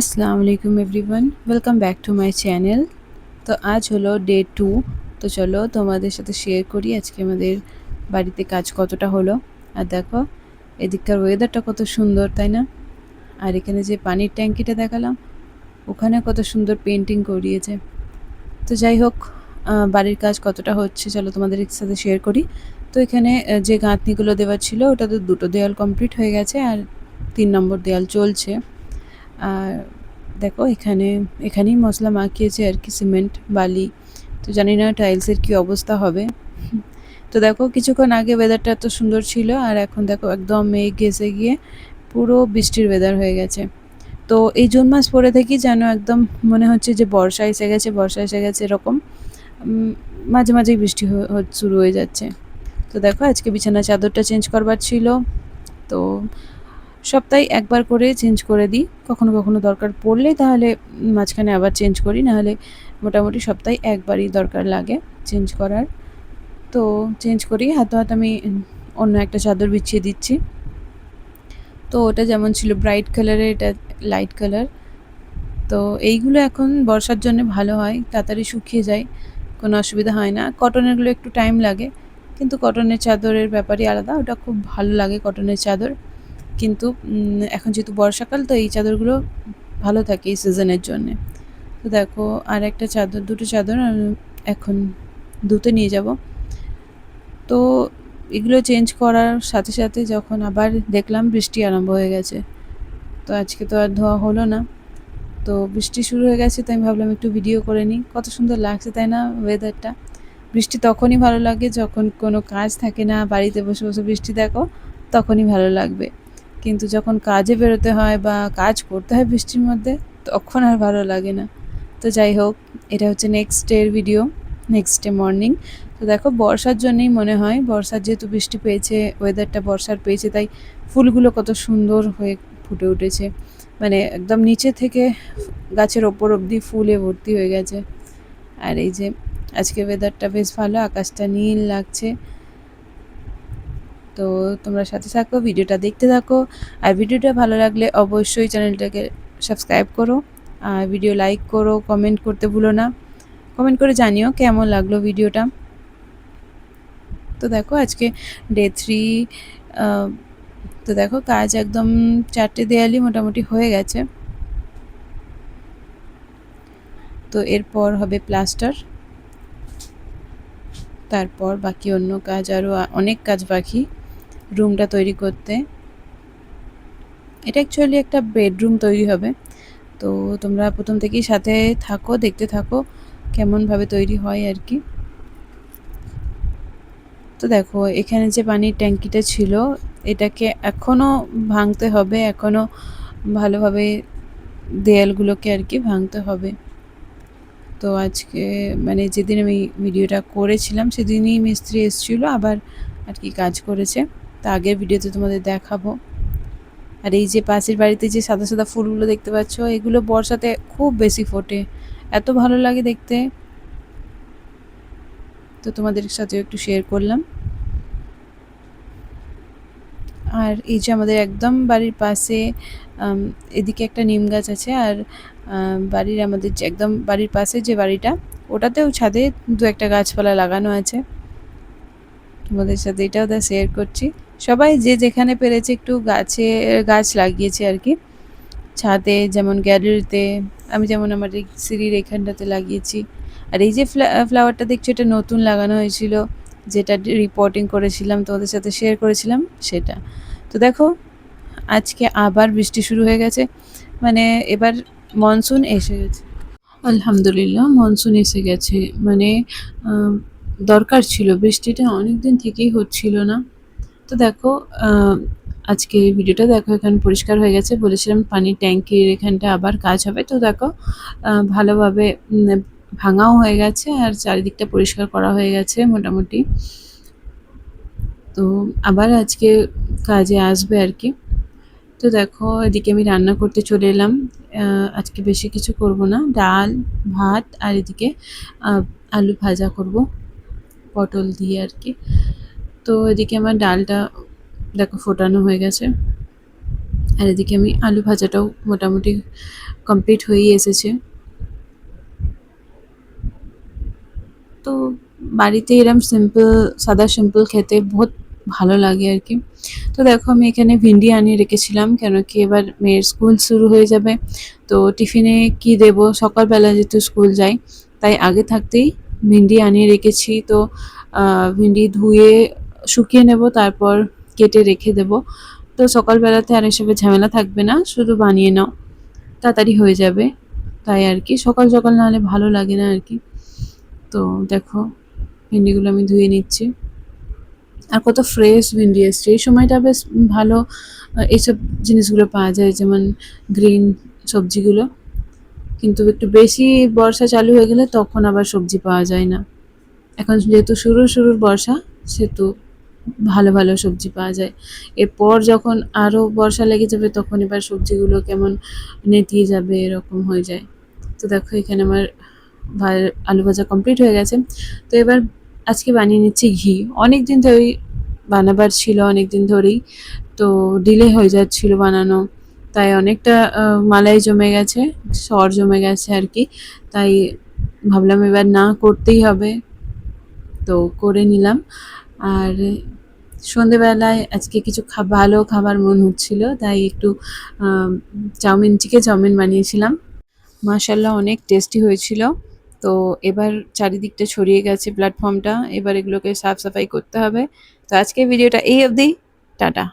আসসালামু আলাইকুম everyone, welcome back to my channel. তো আজ হলো ডে 2। তো চলো তোমাদের সাথে শেয়ার করি আজকে আমাদের বাড়িতে কাজ কতটা হলো। আর দেখো এদিককার ওয়েদারটা কত সুন্দর, তাই না? আর এখানে যে পানির ট্যাঙ্কিটা দেখালাম, ওখানে কত সুন্দর পেন্টিং করিয়েছে। তো যাই হোক, বাড়ির কাজ কতটা হচ্ছে চলো তোমাদের সাথে শেয়ার করি। তো এখানে যে গাঁথনিগুলো দেওয়া ছিল ওটাতে 2টো দেয়াল কমপ্লিট হয়ে গেছে, আর 3 নম্বর দেয়াল চলছে। আর দেখো এখানেই মশলা মাখিয়েছে আর কি, সিমেন্ট বালি। তো জানি না টাইলসের কি অবস্থা হবে। তো দেখো কিছুক্ষণ আগে ওয়েদারটা এত সুন্দর ছিল, আর এখন দেখো একদম মেঘ ঘেঁষে গিয়ে পুরো বৃষ্টির ওয়েদার হয়ে গেছে। তো এই জুন মাস পরে থেকেই যেন একদম মনে হচ্ছে যে বর্ষা এসে গেছে, বর্ষা এসে গেছে এরকম। মাঝে মাঝেই বৃষ্টি শুরু হয়ে যাচ্ছে। তো দেখো আজকে বিছানা চাদরটা চেঞ্জ করবার ছিল। তো সপ্তাহে একবার করে চেঞ্জ করে দিই, কখনো কখনো দরকার পড়লে তাহলে মাঝখানে আবার চেঞ্জ করি, নাহলে মোটামুটি সপ্তাহে একবারই দরকার লাগে চেঞ্জ করার। তো চেঞ্জ করি, হাতে হাত আমি অন্য একটা চাদর বিছিয়ে দিচ্ছি। তো ওটা যেমন ছিল ব্রাইট কালারের, এটা লাইট কালার। তো এইগুলো এখন বর্ষার জন্য ভালো হয়, তাড়াতাড়ি শুকিয়ে যায়, কোনো অসুবিধা হয় না। কটনেরগুলো একটু টাইম লাগে, কিন্তু কটনের চাদরের ব্যাপারই আলাদা, ওটা খুব ভালো লাগে কটনের চাদর। কিন্তু এখন যেহেতু বর্ষাকাল, তো এই চাদরগুলো ভালো থাকে এই সিজনের জন্যে। তো দেখো আর একটা চাদর, দুটো চাদর এখন ধুতে নিয়ে যাব। তো এগুলো চেঞ্জ করার সাথে সাথে যখন আবার দেখলাম বৃষ্টি আরম্ভ হয়ে গেছে, তো আজকে তো আর ধোয়া হলো না। তো বৃষ্টি শুরু হয়ে গেছে, তো আমি ভাবলাম একটু ভিডিও করে নিই। কত সুন্দর লাগছে তাই না ওয়েদারটা? বৃষ্টি তখনই ভালো লাগে যখন কোনো কাজ থাকে না, বাড়িতে বসে বসে বৃষ্টি দেখো, তখনই ভালো লাগবে। কিন্তু যখন কাজে বেরোতে হয় বা কাজ করতে হয় বৃষ্টির মধ্যে, তখন আর ভালো লাগে না। তো যাই হোক, এটা হচ্ছে নেক্সট ডের ভিডিও, নেক্সট ডে মর্নিং। তো দেখো বর্ষার জন্যই মনে হয়, বর্ষার যেহেতু বৃষ্টি পেয়েছে, ওয়েদারটা বর্ষার পেয়েছে, তাই ফুলগুলো কত সুন্দর হয়ে ফুটে উঠেছে। মানে একদম নিচে থেকে গাছের ওপর অবধি ফুলে ভর্তি হয়ে গেছে। আর এই যে আজকে ওয়েদারটা বেশ ভালো, আকাশটা নীল লাগছে। তো তোমরা সাথে থাকো, ভিডিওটা দেখতে থাকো। আর ভিডিওটা ভালো লাগলে অবশ্যই চ্যানেলটাকে সাবস্ক্রাইব করো, আর ভিডিও লাইক করো, কমেন্ট করতে ভুলো না। কমেন্ট করে জানিও কেমন লাগলো ভিডিওটা। তো দেখো আজকে ডে 3। তো দেখো কাজ একদম 4টে দেয়ালই মোটামুটি হয়ে গেছে। তো এরপর হবে প্লাস্টার, তারপর বাকি অন্য কাজ, আরও অনেক কাজ বাকি রুমটা তৈরি করতে। এটা অ্যাকচুয়ালি একটা বেডরুম তৈরি হবে। তো তোমরা প্রথম থেকেই সাথে থাকো, দেখতে থাকো কেমনভাবে তৈরি হয় আর কি। তো দেখো এখানে যে পানির ট্যাঙ্কিটা ছিল, এটাকে এখনও ভাঙতে হবে, এখনও ভালোভাবে দেয়ালগুলোকে আর কি ভাঙতে হবে। তো আজকে মানে যেদিন আমি ভিডিওটা করেছিলাম সেদিনই মিস্ত্রি এসেছিলো আবার আর কি কাজ করেছে। তা আগের ভিডিওতে তোমাদের দেখাবো। আর এই যে পাশের বাড়িতে যে সাদা সাদা ফুলগুলো দেখতে পাচ্ছ, এগুলো বর্ষাতে খুব বেশি ফোটে, এত ভালো লাগে দেখতে। তো তোমাদের সাথে একটু শেয়ার করলাম। আর এই যে আমাদের একদম বাড়ির পাশে এদিকে একটা নিম গাছ আছে, আর বাড়ির আমাদের যে একদম বাড়ির পাশে যে বাড়িটা, ওটাতেও ছাদে 2-একটা গাছপালা লাগানো আছে। তোমাদের সাথে এটাও শেয়ার করছি। সবাই যে যেখানে পেরেছে একটু গাছ লাগিয়েছে আর কি। ছাদে যেমন গ্যালারিতে, আমি যেমন আমার এই সিঁড়ির এখানটাতে লাগিয়েছি। আর এই যে ফ্লাওয়ারটা দেখছো, এটা নতুন লাগানো হয়েছিল, যেটা রিপোর্টিং করেছিলাম তোমাদের সাথে শেয়ার করেছিলাম সেটা। তো দেখো আজকে আবার বৃষ্টি শুরু হয়ে গেছে, মানে এবার মনসুন এসে গেছে। আলহামদুলিল্লাহ মনসুন এসে গেছে। মানে আহ, দরকার ছিল, বৃষ্টিটা অনেক দিন থেকেই হচ্ছিল না। তো দেখো আজকে ভিডিওটা দেখো, এখানে পরিষ্কার হয়ে গেছে। বলেছিলাম পানির ট্যাঙ্কির এখানটা আবার কাজ হবে। তো দেখো ভালোভাবে ভাঙাও হয়ে গেছে, আর চারিদিকটা পরিষ্কার করা হয়ে গেছে মোটামুটি। তো আবার আজকে কাজে আসবে আর কি। তো দেখো এদিকে আমি রান্না করতে চলে এলাম। আজকে বেশি কিছু করব না, ডাল ভাত, আর এদিকে আলু ভাজা করব পটল দিয়ে আর কি। তো এদিকে আমার ডালটা দেখো ফোটানো হয়ে গেছে, আর এদিকে আমি আলু ভাজাটাও মোটামুটি কমপ্লিট হয়েই এসেছে। তো বাড়িতে এরম সিম্পল সাদা সিম্পল খেতে বহুত ভালো লাগে আর কি। তো দেখো আমি এখানে ভিন্ডি আনিয়ে রেখেছিলাম, কেন কি এবার মেয়ের স্কুল শুরু হয়ে যাবে। তো টিফিনে কি দেব, সকালবেলা যেহেতু স্কুল যাই, তাই আগে থাকতেই ভিন্ডি আনিয়ে রেখেছি। তো ভিন্ডি ধুয়ে শুকিয়ে নেব, তারপর কেটে রেখে দেব। তো সকালবেলাতে আর এসবের ঝামেলা থাকবে না, শুধু বানিয়ে নাও, তাড়াতাড়ি হয়ে যাবে। তাই আর কি, সকাল সকাল না হলে ভালো লাগে না আর কি। তো দেখো ভেন্ডিগুলো আমি ধুয়ে নিচ্ছি। আর কত ফ্রেশ ভেন্ডি এসছে এই সময়টা, বেশ ভালো এইসব জিনিসগুলো পাওয়া যায়, যেমন গ্রিন সবজিগুলো। কিন্তু একটু বেশি বর্ষা চালু হয়ে গেলে তখন আবার সবজি পাওয়া যায় না। এখন যেহেতু শুরুর বর্ষা, সেহেতু ভালো ভালো সবজি পাওয়া যায়। এরপর যখন আরও বর্ষা লেগে যাবে তখন এবার সবজিগুলো কেমন নেতিয়ে যাবে, এরকম হয়ে যায়। তো দেখো এখানে আমার আলু ভাজা কমপ্লিট হয়ে গেছে। তো এবার আজকে বানিয়ে নিচ্ছি ঘি। অনেক দিন ধরেই বানাবার ছিল, অনেক দিন ধরেই, তো ডিলে হয়ে যাচ্ছিল বানানো। তাই অনেকটা মালাই জমে গেছে, সর জমে গেছে আর কি। তাই ভাবলাম এবার না করতেই হবে, তো করে নিলাম। আর সন্ধেবেলায় আজকে কিছু ভালো খাবার মন হচ্ছিল, তাই একটু চিকেন চাউমিন বানিয়েছিলাম। মাশাআল্লাহ অনেক টেস্টি হয়েছিল। তো এবার চারিদিকটা ছড়িয়ে গেছে প্ল্যাটফর্মটা, এবার এগুলোকে সাফ সাফাই করতে হবে। তো আজকের ভিডিওটা এই অবধি। টাটা।